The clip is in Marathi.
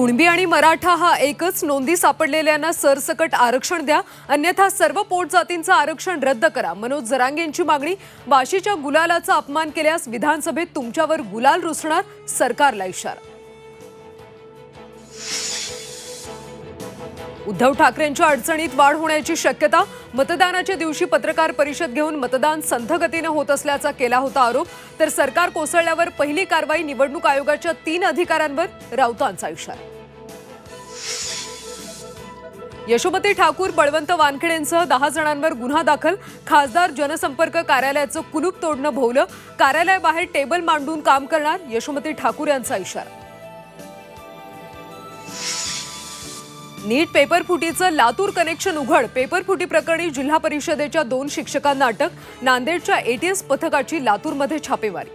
कुणबी आणि मराठा हा एकच, नोंदी सापडलेल्यांना सरसकट आरक्षण द्या, अन्यथा सर्व पोट जातींचं आरक्षण रद्द करा. मनोज जरांगे यांची मागणी. वाशीच्या गुलालाचा अपमान केल्यास विधानसभेत तुमच्यावर गुलाल रुसणार, सरकारला इशारा. उद्धव ठाकरेंच्या अडचणीत वाढ होण्याची शक्यता. मतदानाच्या दिवशी पत्रकार परिषद घेऊन मतदान संथगतीने होत असल्याचा केला होता आरोप. तर सरकार कोसळल्यावर पहिली कारवाई, निवडणूक आयोगाच्या 3 अधिकाऱ्यांवर, राऊतांचा इशारा. यशोमती ठाकूर, बळवंत वानखेडेंसह 10 जणांवर गुन्हा दाखल. खासदार जनसंपर्क कार्यालयाचं कुलूप तोडणं भोवलं. कार्यालयाबाहेर टेबल मांडून काम करणार, यशोमती ठाकूर यांचा इशारा. नीट पेपरफुटीचं लातूर कनेक्शन उघड. पेपरफुटी प्रकरणी जिल्हा परिषदेच्या 2 शिक्षकांना अटक. नांदेडच्या एटीएस पथकाची लातूरमध्ये छापेमारी.